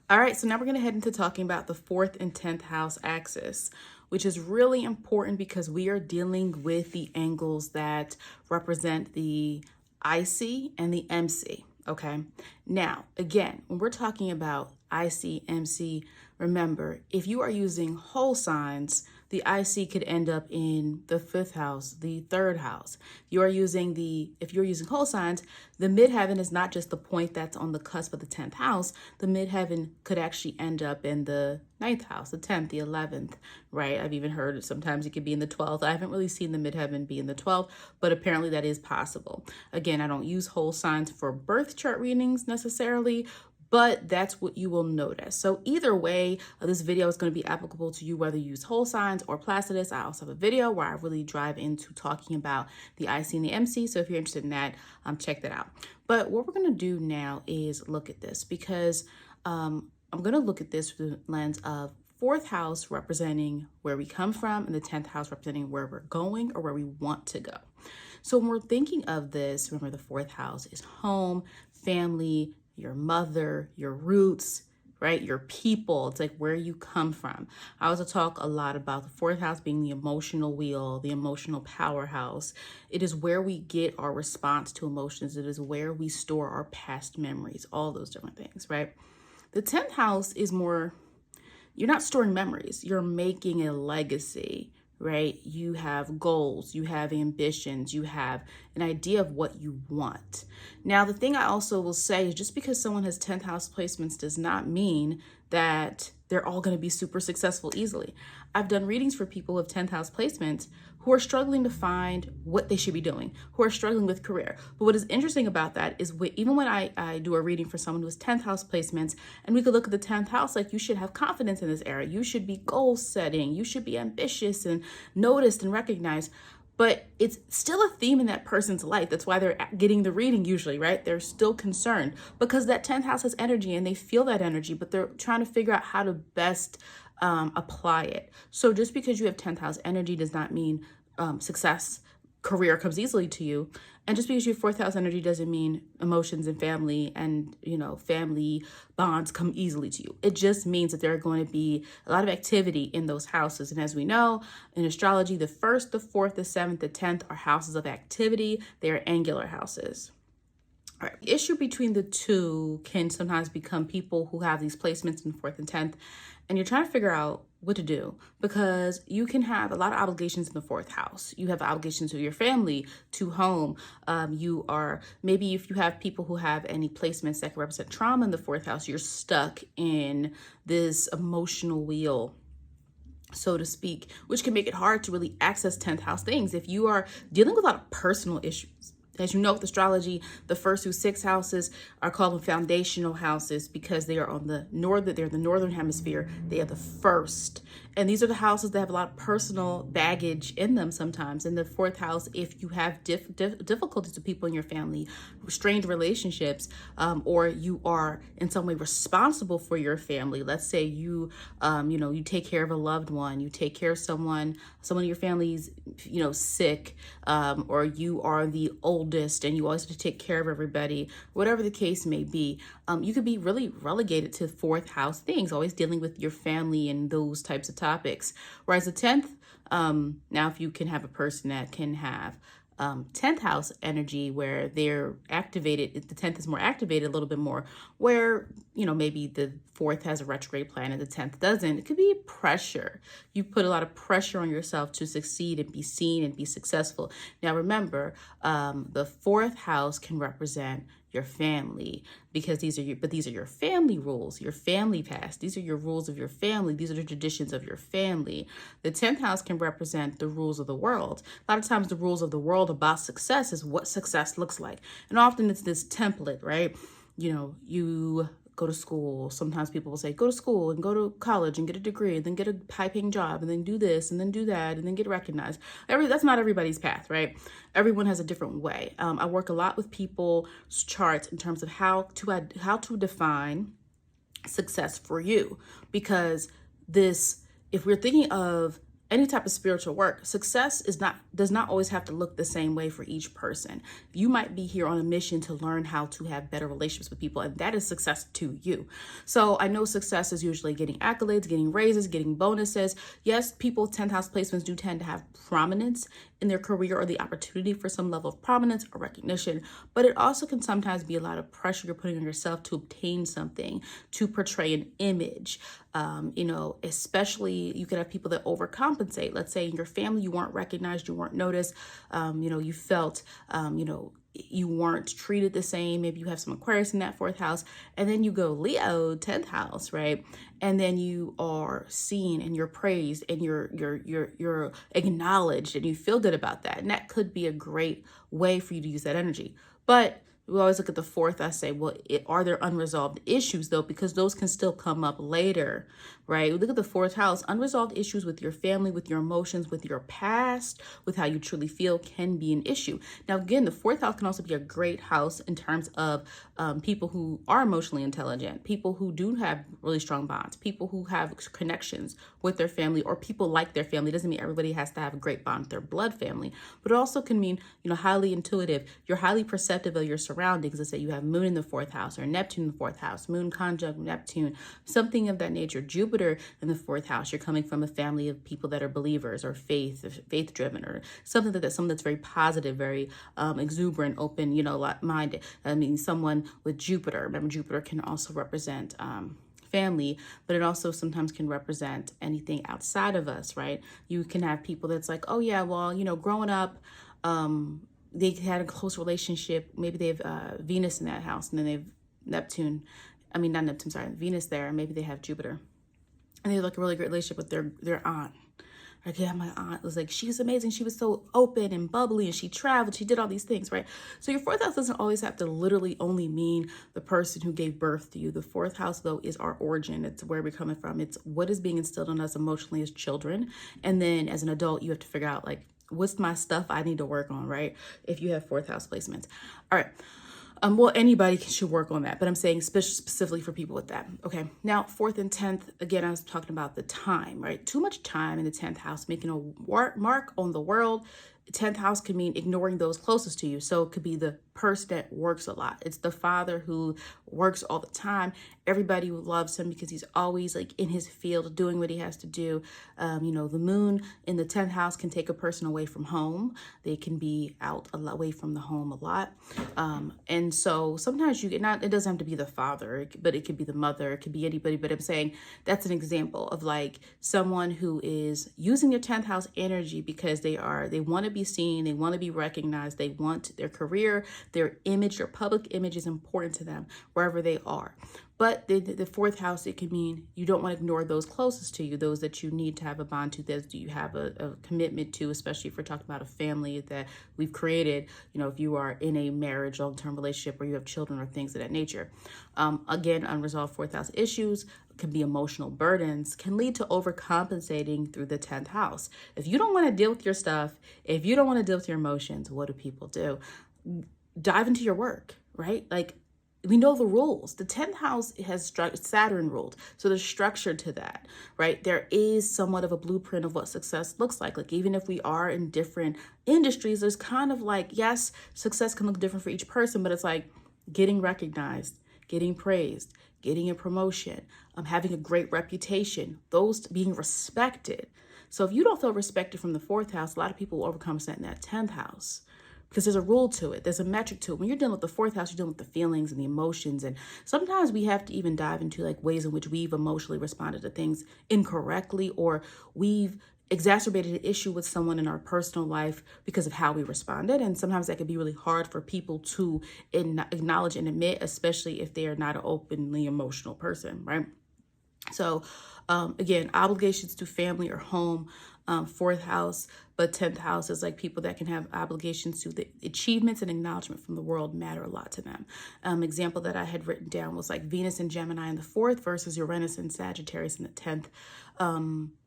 All right, so now we're going to head into talking about the 4th and 10th house axis, which is really important because we are dealing with the angles that represent the IC and the MC. Okay. Now, again, when we're talking about IC, MC, remember, if you are using whole signs, the IC could end up in the 5th house, the 3rd house. If you're using whole signs, the midheaven is not just the point that's on the cusp of the 10th house. The midheaven could actually end up in the 9th house, the 10th, the 11th, right? I've even heard sometimes it could be in the 12th. I haven't really seen the midheaven be in the 12th, but apparently that is possible. Again, I don't use whole signs for birth chart readings necessarily, but that's what you will notice. So either way, this video is going to be applicable to you whether you use whole signs or Placidus. I also have a video where I really drive into talking about the IC and the MC. So if you're interested in that, check that out. But what we're going to do now is look at this because I'm going to look at this through the lens of 4th house representing where we come from and the 10th house representing where we're going or where we want to go. So when we're thinking of this, remember the 4th house is home, family, your mother, your roots, right? Your people. It's like where you come from. I also talk a lot about the 4th house being the emotional wheel, the emotional powerhouse. It is where we get our response to emotions. It is where we store our past memories, all those different things, right? The 10th house is more, you're not storing memories. You're making a legacy, right? You have goals, you have ambitions, you have an idea of what you want. Now, the thing I also will say is just because someone has 10th house placements does not mean that they're all going to be super successful easily. I've done readings for people with 10th house placements who are struggling to find what they should be doing, who are struggling with career. But what is interesting about that is even when I do a reading for someone who has 10th house placements, and we could look at the 10th house, like you should have confidence in this area. You should be goal setting. You should be ambitious and noticed and recognized. But it's still a theme in that person's life. That's why they're getting the reading usually, right? They're still concerned because that 10th house has energy and they feel that energy, but they're trying to figure out how to best apply it. So just because you have 10th house energy does not mean success, career comes easily to you. And just because you have 4th house energy doesn't mean emotions and family and, family bonds come easily to you. It just means that there are going to be a lot of activity in those houses. And as we know, in astrology, the 1st, the 4th, the 7th, the 10th are houses of activity. They are angular houses. All right. The issue between the two can sometimes become people who have these placements in 4th and 10th, and you're trying to figure out what to do because you can have a lot of obligations in the 4th house. You have obligations to your family, to home. You are, maybe if you have people who have any placements that can represent trauma in the 4th house, you're stuck in this emotional wheel, so to speak, which can make it hard to really access 10th house things. If you are dealing with a lot of personal issues, as you know, with astrology, the 1st through 6th houses are called the foundational houses because they are on the northern hemisphere. They are the first. And these are the houses that have a lot of personal baggage in them sometimes. In the 4th house, if you have difficulties with people in your family, strained relationships, or you are in some way responsible for your family. Let's say you take care of a loved one, you take care of someone in your family's, sick, or you are the oldest and you always have to take care of everybody, whatever the case may be. You could be really relegated to 4th house things, always dealing with your family and those types of topics. Whereas the 10th, now if you can have a person that can have 10th house energy where they're activated, the 10th is more activated a little bit more, where, maybe the 4th has a retrograde planet, the 10th doesn't. It could be pressure. You put a lot of pressure on yourself to succeed and be seen and be successful. Now, remember, the 4th house can represent your family because these are your family rules, your family past. These are your rules of your family. These are the traditions of your family. The 10th house can represent the rules of the world. A lot of times the rules of the world about success is what success looks like. And often it's this template, right? You go to school. Sometimes people will say, go to school and go to college and get a degree and then get a high-paying job and then do this and then do that and then get recognized. That's not everybody's path, right? Everyone has a different way. I work a lot with people's charts in terms of how to define success for you, because if we're thinking of any type of spiritual work, success does not always have to look the same way for each person. You might be here on a mission to learn how to have better relationships with people, and that is success to you. So I know success is usually getting accolades, getting raises, getting bonuses. Yes, people 10th house placements do tend to have prominence in their career or the opportunity for some level of prominence or recognition, but it also can sometimes be a lot of pressure you're putting on yourself to obtain something, to portray an image. Especially you could have people that overcompensate. Let's say in your family, you weren't recognized, you weren't noticed, you felt, you weren't treated the same. Maybe you have some Aquarius in that 4th house, and then you go Leo, 10th house, right? And then you are seen and you're praised and you're acknowledged and you feel good about that. And that could be a great way for you to use that energy. But we always look at the 4th. I say, well, are there unresolved issues though? Because those can still come up later, right? We look at the 4th house. Unresolved issues with your family, with your emotions, with your past, with how you truly feel can be an issue. Now, again, the 4th house can also be a great house in terms of people who are emotionally intelligent, people who do have really strong bonds, people who have connections with their family, or people like their family. It doesn't mean everybody has to have a great bond with their blood family, but it also can mean, highly intuitive. You're highly perceptive of your surroundings. Let's say you have Moon in the 4th house or Neptune in the 4th house, Moon conjunct Neptune, something of that nature. Jupiter in the 4th house. You're coming from a family of people that are believers or faith driven, or something that's very positive, very exuberant, open, minded. I mean, someone with Jupiter. Remember, Jupiter can also represent family, but it also sometimes can represent anything outside of us, right? You can have people that's like, oh yeah, well, growing up, they had a close relationship. Maybe they have Venus in that house, and then they have Venus there, and maybe they have Jupiter. And they have like a really great relationship with their aunt. Like, yeah, my aunt was like, she's amazing. She was so open and bubbly, and she traveled. She did all these things, right? So your 4th house doesn't always have to literally only mean the person who gave birth to you. The 4th house, though, is our origin. It's where we're coming from. It's what is being instilled in us emotionally as children. And then as an adult, you have to figure out, like, what's my stuff I need to work on, right? If you have 4th house placements. All right. Well, anybody should work on that, but I'm saying specifically for people with that. Okay. Now, 4th and 10th, again, I was talking about the time, right? Too much time in the 10th house, making a mark on the world. 10th house can mean ignoring those closest to you. So it could be the person that works a lot. It's the father who works all the time. Everybody loves him because he's always like in his field doing what he has to do. The moon in the 10th house can take a person away from home. They can be out away from the home a lot. And so sometimes it doesn't have to be the father, but it could be the mother. It could be anybody. But I'm saying that's an example of like someone who is using their 10th house energy because they want to be seen. They want to be recognized. They want their career, their image, their public image is important to them wherever they are. But the 4th house, it can mean you don't want to ignore those closest to you, those that you need to have a bond to, that you have a commitment to, especially if we're talking about a family that we've created, if you are in a marriage, long-term relationship, or you have children or things of that nature. Again, unresolved 4th house issues can be emotional burdens, can lead to overcompensating through the 10th house. If you don't want to deal with your stuff, if you don't want to deal with your emotions, what do people do? Dive into your work, right? Like, we know the rules. The 10th house has Saturn ruled. So there's structure to that, right? There is somewhat of a blueprint of what success looks like. Like, even if we are in different industries, there's kind of like, yes, success can look different for each person, but it's like getting recognized, getting praised, getting a promotion, having a great reputation, those being respected. So if you don't feel respected from the 4th house, a lot of people will overcompensate in that 10th house. Because there's a rule to it. There's a metric to it. When you're dealing with the 4th house, you're dealing with the feelings and the emotions. And sometimes we have to even dive into like ways in which we've emotionally responded to things incorrectly, or we've exacerbated an issue with someone in our personal life because of how we responded. And sometimes that can be really hard for people to acknowledge and admit, especially if they are not an openly emotional person, right? So again, obligations to family or home, 4th house, but 10th house is like people that can have obligations to the achievements and acknowledgement from the world matter a lot to them. Example that I had written down was like Venus and Gemini in the 4th versus Uranus and Sagittarius in the 10th.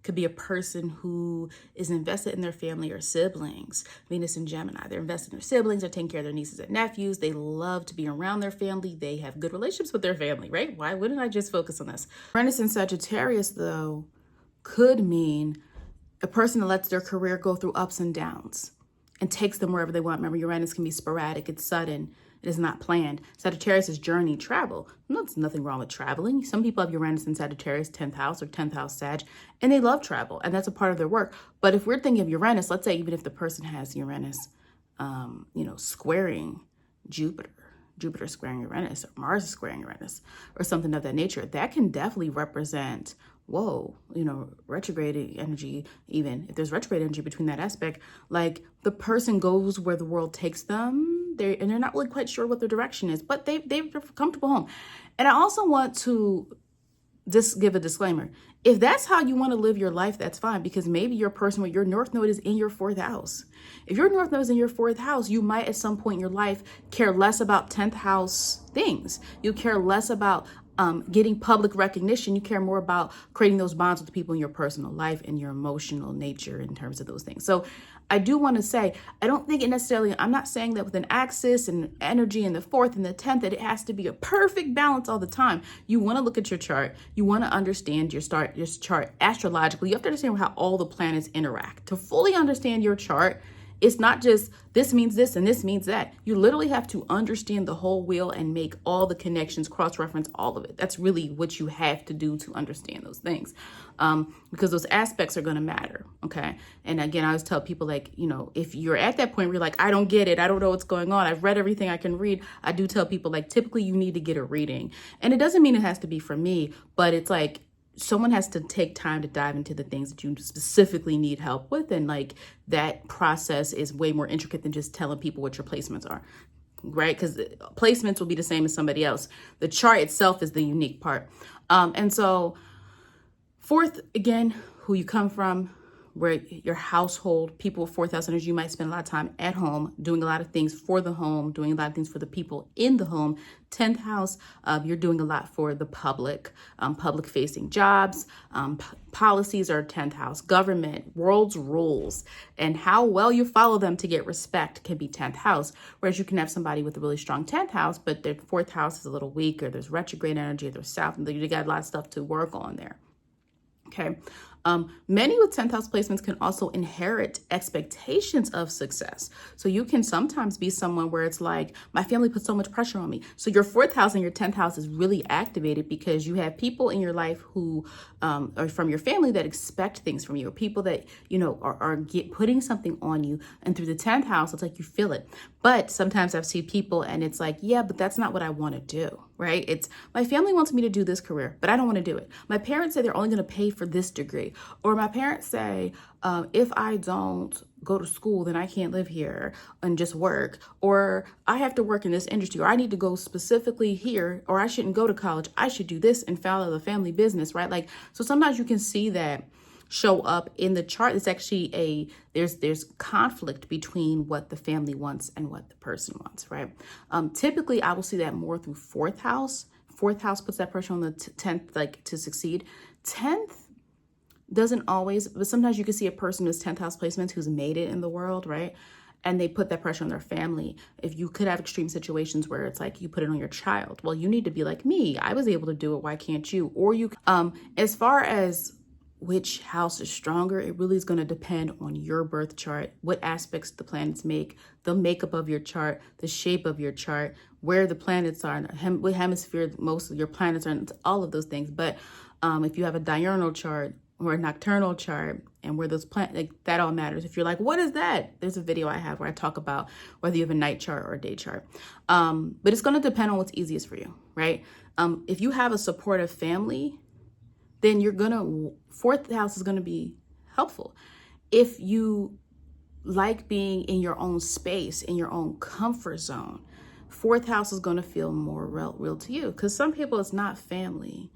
Could be a person who is invested in their family or siblings. Venus and Gemini, they're invested in their siblings, they're taking care of their nieces and nephews. They love to be around their family. They have good relationships with their family, right? Why wouldn't I just focus on this? Uranus and Sagittarius, though, could mean A person that lets their career go through ups and downs and takes them wherever they want. Remember, Uranus can be sporadic, it's sudden, it is not planned. Sagittarius is journey, travel. There's nothing wrong with traveling. Some people have Uranus in Sagittarius, 10th house or 10th house Sag, and they love travel, and that's a part of their work. But if we're thinking of Uranus, let's say even if the person has Uranus, squaring Jupiter squaring Uranus, or Mars squaring Uranus, or something of that nature, that can definitely represent, whoa, retrograde energy. Even if there's retrograde energy between that aspect, like the person goes where the world takes them, they're not really quite sure what their direction is, but they're comfortable home. And I also want to just give a disclaimer. If that's how you want to live your life, that's fine, because maybe you're a person where your North Node is in your 4th house. If your North Node is in your 4th house, you might at some point in your life care less about 10th house things. You care less about getting public recognition. You care more about creating those bonds with people in your personal life and your emotional nature in terms of those things. So I do want to say, I don't think it necessarily, I'm not saying that with an axis and energy in the 4th and the 10th, that it has to be a perfect balance all the time. You want to look at your chart. You want to understand your chart astrologically. You have to understand how all the planets interact. To fully understand your chart, it's not just this means this and this means that. You literally have to understand the whole wheel and make all the connections, cross-reference all of it. That's really what you have to do to understand those things, because those aspects are going to matter, okay? And again, I always tell people, like, if you're at that point where you're like, I don't get it, I don't know what's going on, I've read everything I can read, I do tell people, like, typically you need to get a reading. And it doesn't mean it has to be for me, but it's like, someone has to take time to dive into the things that you specifically need help with. And like that process is way more intricate than just telling people what your placements are, right? Because placements will be the same as somebody else. The chart itself is the unique part. And so 4th, again, who you come from, where your household, people with 4th house energy, you might spend a lot of time at home, doing a lot of things for the home, doing a lot of things for the people in the home. 10th house, you're doing a lot for the public, public-facing jobs, policies are 10th house, government, world's rules, and how well you follow them to get respect can be 10th house. Whereas you can have somebody with a really strong 10th house, but their 4th house is a little weak, or there's retrograde energy, or there's south, and you got a lot of stuff to work on there. Okay. Many with 10th house placements can also inherit expectations of success. So you can sometimes be someone where it's like, my family puts so much pressure on me. So your 4th house and your 10th house is really activated because you have people in your life who are from your family that expect things from you, or people that, are putting something on you. And through the 10th house, it's like you feel it. But sometimes I've seen people and it's like, yeah, but that's not what I want to do, right? It's my family wants me to do this career, but I don't want to do it. My parents say they're only going to pay for this degree. Or my parents say, if I don't go to school, then I can't live here and just work. Or I have to work in this industry, or I need to go specifically here, or I shouldn't go to college. I should do this and follow the family business, right? Like, so sometimes you can see that show up in the chart. It's actually there's conflict between what the family wants and what the person wants, right? Typically, I will see that more through 4th house. 4th house puts that pressure on the 10th, like to succeed. 10th doesn't always, but sometimes you can see a person who's 10th house placements who's made it in the world, right? And they put that pressure on their family. If you could have extreme situations where it's like you put it on your child. Well, you need to be like me. I was able to do it. Why can't you? Or you, as far as which house is stronger, it really is going to depend on your birth chart, what aspects the planets make, the makeup of your chart, the shape of your chart, where the planets are, what hemisphere most of your planets are, and all of those things. But if you have a diurnal chart or a nocturnal chart, and where those planets, like that all matters. If you're like, what is that? There's a video I have where I talk about whether you have a night chart or a day chart. But it's going to depend on what's easiest for you, right? If you have a supportive family, then 4th house is going to be helpful. If you like being in your own space, in your own comfort zone, 4th house is going to feel more real to you. Because some people, it's not family.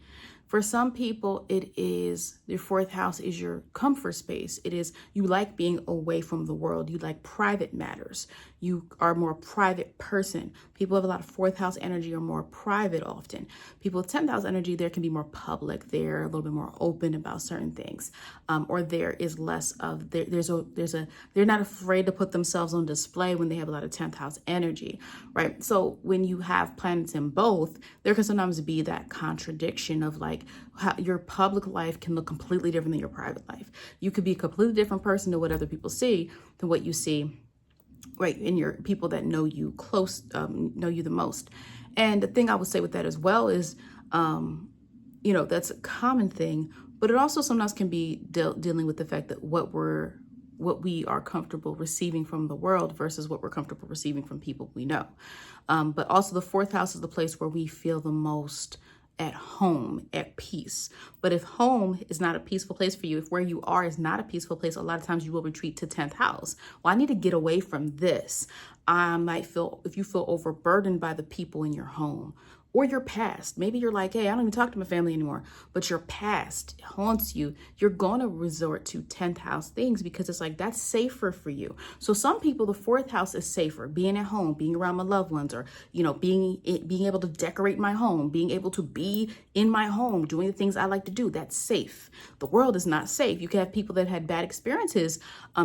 For some people, it is your 4th house is your comfort space. It is, you like being away from the world. You like private matters. You are a more private person. People who have a lot of fourth house energy are more private often. People with 10th house energy, there can be more public. They're a little bit more open about certain things. Or there is less of, they're not afraid to put themselves on display when they have a lot of 10th house energy, right? So when you have planets in both, there can sometimes be that contradiction of like how your public life can look completely different than your private life. You could be a completely different person to what other people see than what you see, right, in your people that know you know you the most. And the thing I would say with that as well is, that's a common thing, but it also sometimes can be dealing with the fact that what we are comfortable receiving from the world versus what we're comfortable receiving from people we know. But also the fourth house is the place where we feel the most at home, at peace. But if home is not a peaceful place for you, if where you are is not a peaceful place, a lot of times you will retreat to 10th house. Well, I need to get away from this. If you feel overburdened by the people in your home or your past, maybe you're like, hey, I don't even talk to my family anymore, but your past haunts you, you're going to resort to 10th house things because it's like, that's safer for you. So some people, the fourth house is safer, being at home, being around my loved ones, or, being able to decorate my home, being able to be in my home, doing the things I like to do. That's safe. The world is not safe. You can have people that had bad experiences,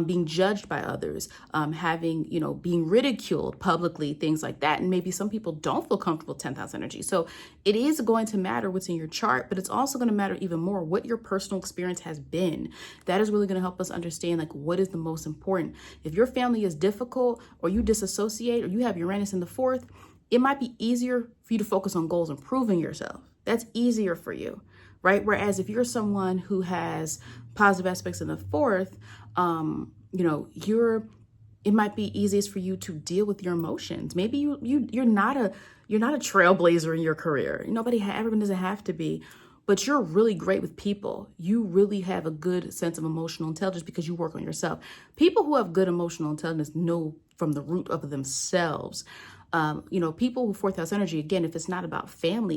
being judged by others, being ridiculed publicly, things like that. And maybe some people don't feel comfortable with 10th house energy. So it is going to matter what's in your chart, but it's also going to matter even more what your personal experience has been. That is really going to help us understand like what is the most important. If your family is difficult, or you disassociate, or you have Uranus in the fourth, it might be easier for you to focus on goals and proving yourself. That's easier for you, right? Whereas if you're someone who has positive aspects in the fourth, it might be easiest for you to deal with your emotions. Maybe you're not a trailblazer in your career. Everyone doesn't have to be, but you're really great with people. You really have a good sense of emotional intelligence because you work on yourself. People who have good emotional intelligence know from the root of themselves. People with fourth house energy, again, if it's not about family,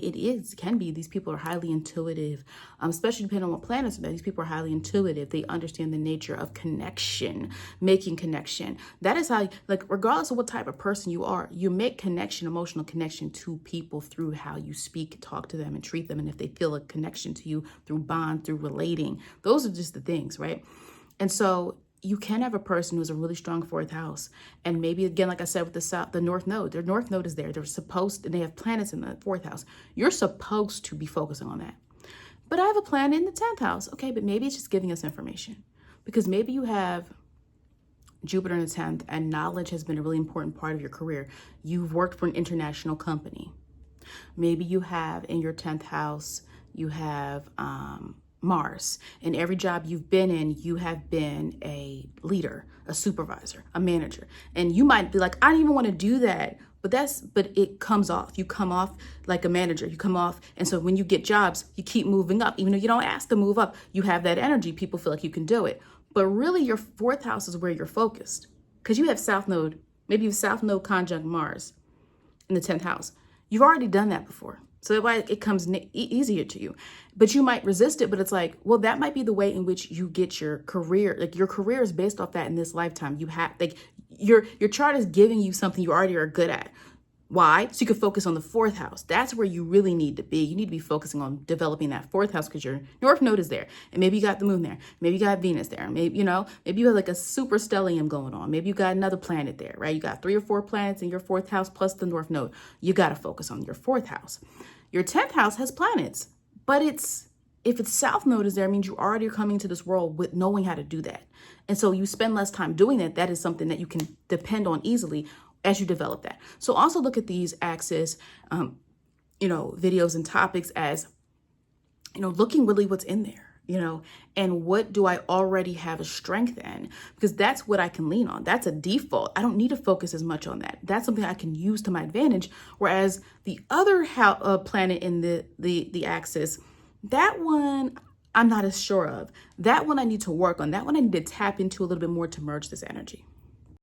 can be, these people are highly intuitive, especially depending on what planets are there. These people are highly intuitive. They understand the nature of connection, making connection. That is how, regardless of what type of person you are, you make connection, emotional connection to people through how you speak, talk to them, and treat them. And if they feel a connection to you through bond, through relating, those are just the things, right? And so you can have a person who's a really strong fourth house. And maybe, again, like I said, with the North Node, their North Node is there. They have planets in the fourth house. You're supposed to be focusing on that. But I have a planet in the 10th house. Okay, but maybe it's just giving us information. Because maybe you have Jupiter in the 10th and knowledge has been a really important part of your career. You've worked for an international company. Maybe you have in your 10th house, you have Mars. In every job you've been in, you have been a leader, a supervisor, a manager. And you might be like, I don't even want to do that. But it comes off. You come off like a manager. You come off. And so when you get jobs, you keep moving up. Even though you don't ask to move up, you have that energy. People feel like you can do it. But really your fourth house is where you're focused. Because you have South Node, maybe you have South Node conjunct Mars in the 10th house. You've already done that before. So that's why it comes easier to you. But you might resist it, but it's like, well, that might be the way in which you get your career. Like your career is based off that in this lifetime. You have, your chart is giving you something you already are good at. Why? So you can focus on the fourth house. That's where you really need to be. You need to be focusing on developing that fourth house because your North Node is there. And maybe you got the moon there. Maybe you got Venus there. Maybe you have like a super stellium going on. Maybe you got another planet there, right? You got 3 or 4 planets in your fourth house plus the North Node. You got to focus on your fourth house. Your 10th house has planets, but if it's South Node is there, it means you already are coming to this world with knowing how to do that. And so you spend less time doing that. That is something that you can depend on easily as you develop that. So also look at these axis, videos and topics as, looking really what's in there, and what do I already have a strength in? Because that's what I can lean on. That's a default. I don't need to focus as much on that. That's something I can use to my advantage. Whereas the other planet in the axis, that one I'm not as sure of. That one I need to work on. That one I need to tap into a little bit more to merge this energy.